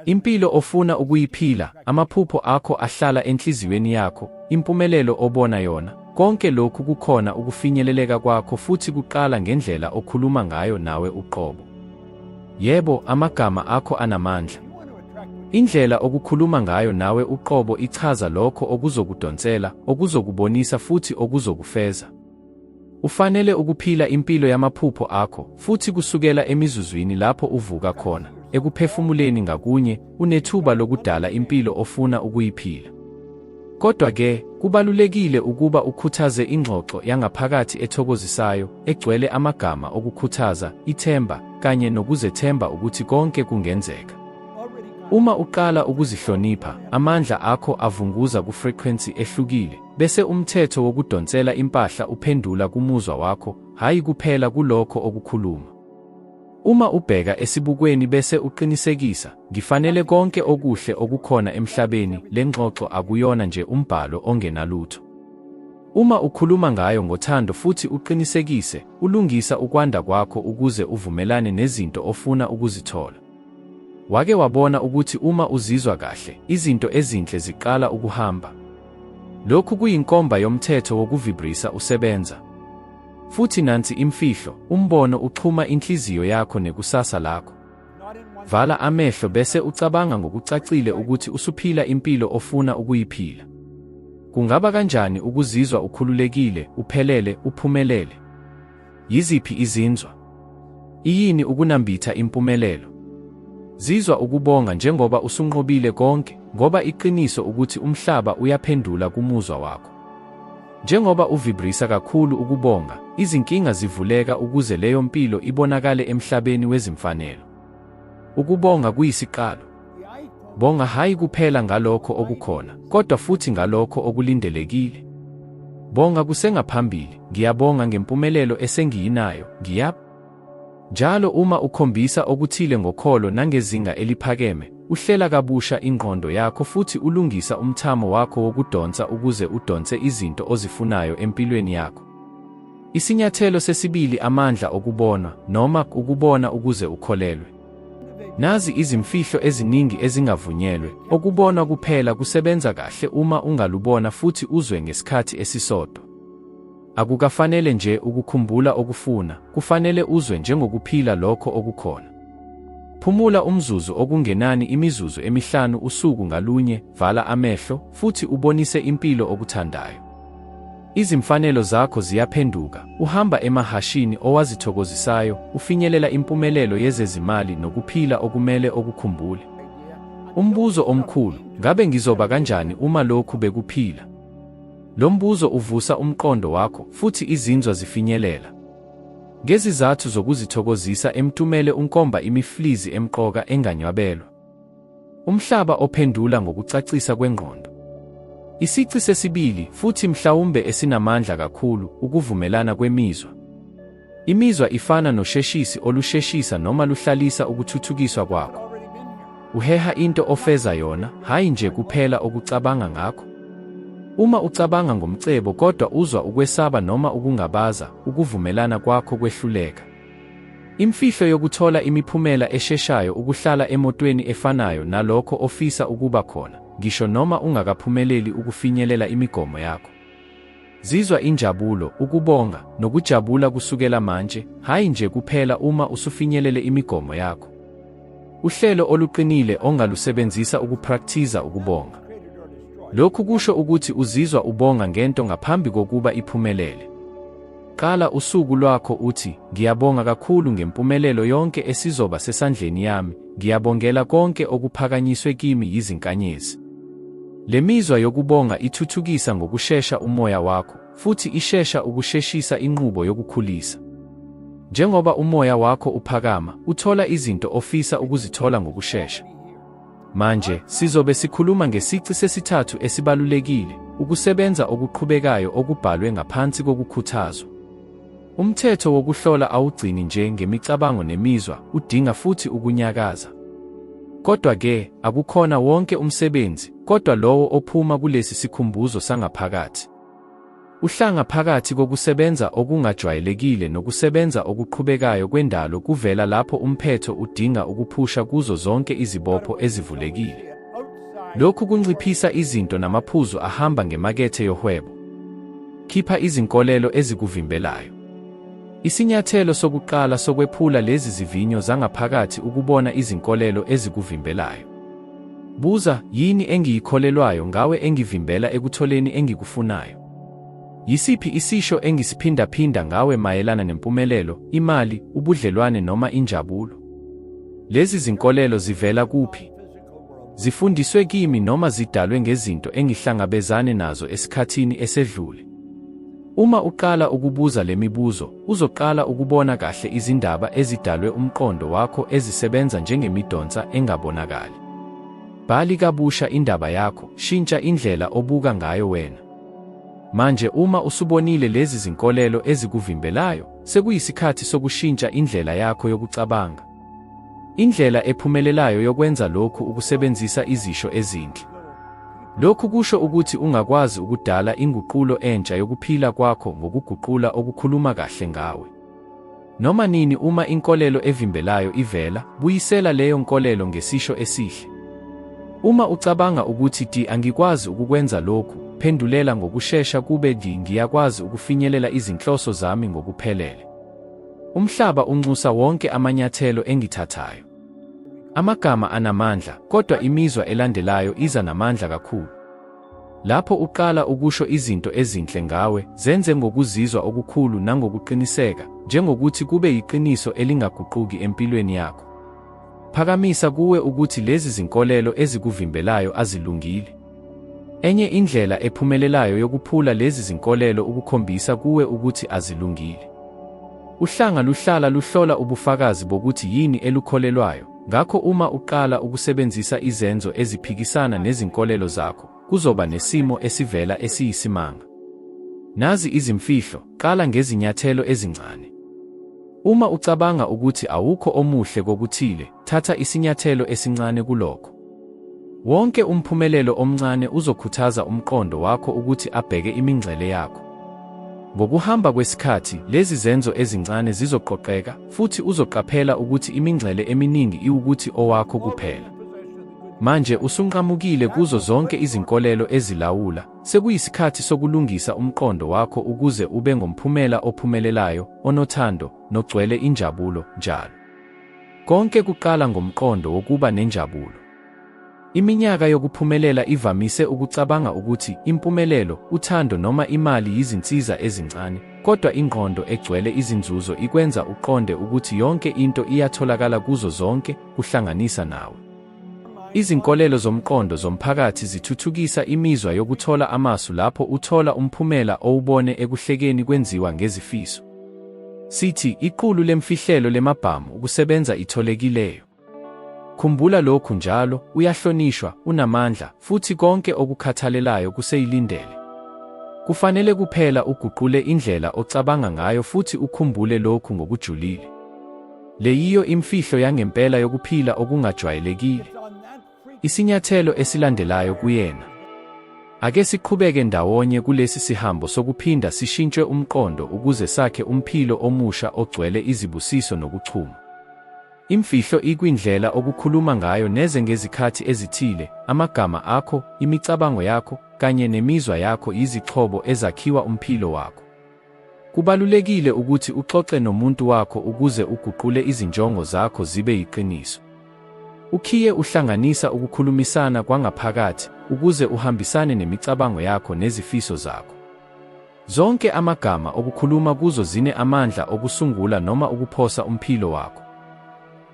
Impilo ofuna ukuyiphila, amaphupho akho ahlala enhliziyweni yakho, impumelelo obona yona, konke lokhu kukhona ukufinyeleleka kwakho futhi kuqala ngendlela okhuluma ngayo nawe uqobo. Yebo, amagama akho anamandla. Indlela okukhuluma ngayo nawe uqobo ichaza lokho okuzokudonsela, okuzokubonisa futhi okuzokufeza. Ufanele ukuphila impilo yamaphupho akho, futhi kusukela emizuzwini lapho uvuka khona, ekuphefumuleni ngakunye, unethuba lokudala impilo ofuna ukuyiphila. Kodwa-ke, kubalulekile ukuba ukhuthaze ingxoxo yangaphakathi ethokozisayo, egcwele amagama okukhuthaza, ithemba, kanye nokuzethemba ukuthi konke kungenzeka. Uma uqala ukuzihlonipha, amandla akho avunguza ku-frequency ehlukile, bese umthetho wokudonsela impahla uphendula kumuzwa wakho, hhayi kuphela kulokho okukhuluma. Uma ubheka esibukweni bese uqinisekisa, ngifanele konke okuhle okukhona emhlabeni, le ngxoxo akuyona nje umbhalo ongenalutho. Uma ukhuluma ngayo ngothando futhi uqinisekise, ulungisa ukwanda kwakho ukuze uvumelane nezinto ofuna ukuzithola. Wake wabona ukuthi uma uzizwa kahle, izinto ezinhle ziqala ukuhamba. Lokhu kuyinkomba yomthetho wokuvibrisa usebenza. Futhi nansi imfihlo, umbono uxhuma inhliziyo yakho nekusasa lakho. Vala amehlo bese ucabanga ngokucacile ukuthi usuphila impilo ofuna ukuyiphila. Kungaba kanjani ukuzizwa ukhululekile, uphelele, uphumelele? Yiziphi izinzwa? Iyini ukunambitha impumelelo? Zizwa ukubonga njengoba usunqobile konke, ngoba iqiniso ukuthi umhlaba uyaphendula kumuzwa wakho. Njengoba uvibrisa kakhulu ukubonga, izinkinga zivuleka ukuze leyo mpilo ibonakale emhlabeni wezimfanelo. Ukubonga kuyisiqalo. Bonga hhayi kuphela ngalokho okukhona, kodwa futhi ngalokho okulindelekile. Bonga kusengaphambili, ngiyabonga ngempumelelo esengiyinayo, njalo uma ukhombisa okuthile ngokholo nangezinga eliphakeme, uhlela kabusha ingqondo yakho futhi ulungisa umthamo wakho wokudonsa ukuze udonse izinto ozifunayo empilweni yakho. Isinyathelo sesibili, amandla okubona, noma ukubona ukuze ukholelwe. Nazi izimfihlo eziningi ezingavunyelwe, okubona kuphela kusebenza kahle uma ungalubona futhi uzwe ngesikhathi esisodwa. Akukafanele nje ukukhumbula okufuna, kufanele uzwe njengokuphila lokho okukhona. Phumula umzuzu okungenani imizuzu emihlanu usuku ngalunye, vala amehlo, futhi ubonise impilo okuthandayo. Izimfanelo zakho ziyaphenduka, uhamba emahashini owazithokozisayo, ufinyelela impumelelo yezezimali nokuphila okumele okukhumbule. Umbuzo omkhulu, ngabe ngizoba kanjani uma lokhu bekuphila? Lo mbuzo uvusa umqondo wakho, futhi izinzwa zifinyelela. Ngezizathu zokuzithokozisa emtumele unkomba imiflizi emqoka enganywabelwa. Umhlaba ophendula ngokucacisa kwengqondo. Isici sesibili, futhi mhlawumbe esinamandla kakhulu, ukuvumelana kwemizwa. Imizwa ifana nosheshisi olusheshisa noma luhlalisa ukuthuthukiswa kwakho. Uheha into ofeza yona, hhayi nje kuphela okucabanga ngakho. Uma ucabanga ngomcebo kodwa uzwa ukwesaba noma ukungabaza, ukuvumelana kwakho kwehluleka. Imfihlo yokuthola imiphumela esheshayo, ukuhlala emotweni efanayo nalokho ofisa ukuba khona, ngisho noma ungakaphumeleli ukufinyelela imigomo yakho. Zizwa injabulo, ukubonga, nokujabula kusukela manje, hhayi nje kuphela uma usufinyelele imigomo yakho. Uhlelo oluqinile ongalusebenzisa ukuprakthiza ukubonga. Lokhu kusho ukuthi uzizwa ubonga ngento ngaphambi kokuba iphumelele. Qala usuku lwakho uthi, ngiyabonga kakhulu ngempumelelo yonke esizoba sesandleni yami, ngiyabongela konke okuphakanyiswe kimi yizinkanyezi. Le mizwa yokubonga ithuthukisa ngokushesha umoya wakho, futhi ishesha ukusheshisa inqubo yokukhulisa. Njengoba umoya wakho uphakama, uthola izinto ofisa ukuzithola ngokushesha. Manje, sizobe sikhuluma ngesici sesithathu esibalulekile, ukusebenza okuqhubekayo okubhalwe ngaphansi kokukhuthazwa. Umthetho wokuhlola awugcini nje ngemicabango nemizwa, udinga futhi ukunyakaza. Kodwa-ke, akukhona wonke umsebenzi, kodwa lowo ophuma kulesi sikhumbuzo sangaphakathi. Uhlanga phakathi kokusebenza okungajwayelekile nokusebenza okuqhubekayo kwendalo kuvela lapho umphetho udinga ukuphusha kuzo zonke izibopho ezivulekile. Lokhu kunciphisa izinto namaphuzu ahamba ngemakethe yohwebo. Khipha izinkolelo ezikuvimbelayo. Isinyathelo sokuqala sokwephula lezi zivinyo zangaphakathi ukubona izinkolelo ezikuvimbelayo. Buza, yini engiyikholelwayo ngawe engivimbela ekutholeni engikufunayo? Yisiphi isisho engisiphinda-phinda ngawe mayelana nempumelelo, imali, ubudlelwane noma injabulo? Lezi zinkolelo zivela kuphi? Zifundiswe kimi noma zidalwe ngezinto engihlangabezane nazo esikhathini esedlule? Uma uqala ukubuza le mibuzo, uzoqala ukubona kahle izindaba ezidalwe umqondo wakho ezisebenza njengemidonsa engabonakali. Bhali kabusha indaba yakho, shintsha indlela obuka ngayo wena. Manje uma usubonile lezi zinkolelo ezikuvimbelayo, sekuyisikhathi sokushintsha indlela yakho yokucabanga. Indlela ephumelelayo yokwenza lokhu ukusebenzisa izisho ezinhle. Lokhu kusho ukuthi ungakwazi ukudala inguqulo entsha yokuphila kwakho ngokuguqula okukhuluma kahle ngawe. Noma nini uma inkolelo evimbelayo ivela, buyisela leyo nkolelo ngesisho esihle. Uma ucabanga ukuthi angikwazi ukukwenza lokhu, phendulela ngokushesha kube ngiyakwazi ukufinyelela izinhloso zami ngokuphelele. Umhlaba unxusa wonke amanyathelo engithathayo. Amagama anamandla, kodwa imizwa elandelayo iza namandla kakhulu. Lapho uqala ukusho izinto ezinhle ngawe, zenze ngokuzizwa okukhulu nangokuqiniseka, njengokuthi kube yiqiniso elingaguquki empilweni yakho. Phakamisa kuwe ukuthi lezi zinkolelo ezikuvimbelayo azilungile. Enye indlela ephumelelayo yokuphula lezi zinkolelo ukukhombisa kuwe ukuthi azilungile. Uhlanga luhlala luhlola ubufakazi bokuthi yini elukholelwayo, ngakho uma uqala ukusebenzisa izenzo eziphikisana nezinkolelo zakho, kuzoba nesimo esivela esiyisimanga. Nazi izimfihlo, qala ngezinyathelo ezincane. Uma ucabanga ukuthi awukho omuhle kokuthile, thatha isinyathelo esincane kulokho. Wonke umphumelelo omncane uzokhuthaza umqondo wakho ukuthi abheke imingcele yakho. Ngokuhamba kwesikhathi, lezi zenzo ezincane zizoqoqeka, futhi uzoqaphela ukuthi imingcele eminingi iwukuthi owakho kuphela. Manje usunqamukile kuzo zonke izinkolelo ezilawula, sekuyisikhathi sokulungisa umqondo wakho ukuze ube ngomphumela ophumelelayo, onothando, nogcwele injabulo, njalo. Konke kuqala ngomqondo wokuba nenjabulo. Iminyaka yokuphumelela ivamise ukucabanga ukuthi impumelelo, uthando noma imali yizinsiza ezincane, kodwa ingqondo egcwele izinzuzo ikwenza uqonde ukuthi yonke into iyatholakala kuzo zonke, kuhlanganisa nawe. Izinkolelo zomqondo zomphakathi zithuthukisa imizwa yokuthola amasu lapho uthola umphumela owubone ekuhlekeni kwenziwa ngezifiso. Sithi iqulu lemfihlelo lemabhamu ukusebenza itholekileyo. Khumbula lokhu njalo, uyahlonishwa, unamandla, futhi konke okukhathalelayo kuseyilindele. Kufanele kuphela uguqule indlela ocabanga ngayo futhi ukhumbule lokhu ngokujulile. Le yiyo imfihlo yangempela yokuphila okungajwayelekile. Isinyathelo esilandelayo kuyena. Ake siqhubeke ndawonye kulesi sihambo sokuphinda sishintshwe umqondo ukuze sakhe umphilo omusha ogcwele izibusiso nokuchuma. Imfihlo ikwindlela okukhuluma ngayo neze ngezikhathi ezithile, amagama akho, imicabango yakho, kanye nemizwa yakho yizixhobo ezakhiwa umphilo wakho. Kubalulekile ukuthi uxoxe nomuntu wakho ukuze uguqule izinjongo zakho zibe yiqiniso. Ukhiye uhlanganisa ukukhulumisana kwangaphakathi ukuze uhambisane nemicabango yakho nezifiso zakho. Zonke amagama okukhuluma kuzo zine amandla okusungula noma ukuphosa umphilo wakho.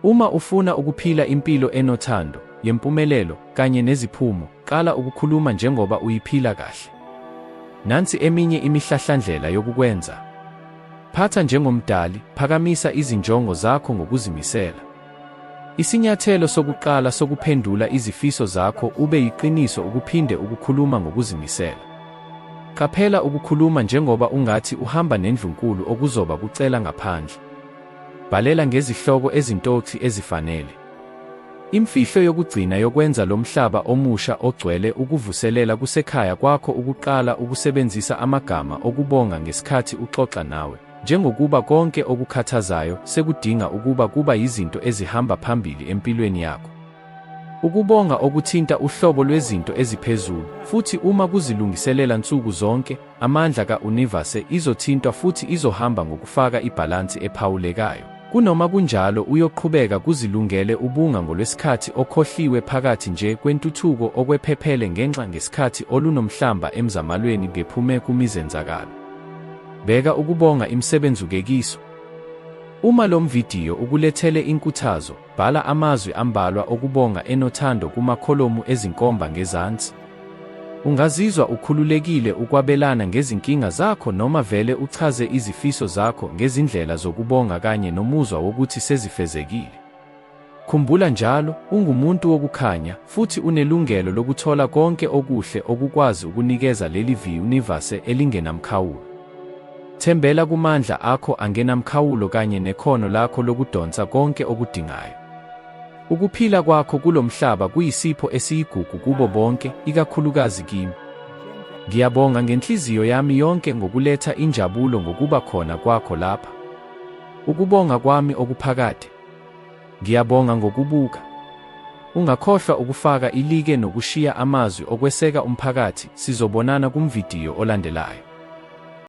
Uma ufuna ukuphila impilo enothando, yempumelelo, kanye neziphumo, qala ukukhuluma njengoba uyiphila kahle. Nansi eminye imihlahlandlela yokukwenza. Phatha njengomdali, phakamisa izinjongo zakho ngokuzimisela. Isinyathelo sokuqala sokuphendula izifiso zakho ube yiqiniso ukuphinde ukukhuluma ngokuzimisela. Qaphela ukukhuluma njengoba ungathi uhamba nendlunkulu okuzoba kucela ngaphandle. Bhalela ngezihloko ezintoksi ezifanele. Imfihlo yokugcina yokwenza lo mhlaba omusha ogcwele ukuvuselela kusekhaya kwakho ukuqala ukusebenzisa amagama okubonga ngesikhathi uxoxa nawe, njengokuba konke okukhathazayo sekudinga ukuba kuba yizinto ezihamba phambili empilweni yakho. Ukubonga okuthinta uhlobo lwezinto eziphezulu, futhi uma kuzilungiselela nsuku zonke, amandla ka-universe izothintwa futhi izohamba ngokufaka ibhalansi ephawulekayo. Kunoma kunjalo uyoqhubeka kuzilungele ubunga ngolwesikhathi okhohliwe phakathi nje kwentuthuko okwephephele ngenxa ngesikhathi olunomhlamba emzamalweni ngephume kumizenzakalo. Beka ukubonga imsebenzukekiso. Uma lo mvidiyo ukulethele inkuthazo, bhala amazwi ambalwa okubonga enothando kumakholomu ezinkomba ngezansi. Ungazizwa ukhululekile ukwabelana ngezinkinga zakho noma vele uchaze izifiso zakho ngezindlela zokubonga kanye nomuzwa wokuthi sezifezekile. Khumbula njalo, ungumuntu wokukhanya futhi unelungelo lokuthola konke okuhle okukwazi ukunikeza leli universe elingenamkhawulo. Thembela kumandla akho angenamkhawulo kanye nekhono lakho lokudonsa konke okudingayo. Ukuphila kwakho kulomhlaba kuyisipho esiyigugu kubo bonke, ikakhulukazi kimi. Ngiyabonga ngenhliziyo yami yonke ngokuletha injabulo ngokuba khona kwakho lapha. Ukubonga kwami okuphakade. Ngiyabonga ngokubuka. Ungakhohlwa ukufaka ilike nokushiya amazwi okweseka umphakathi. Sizobonana kumvidiyo olandelayo.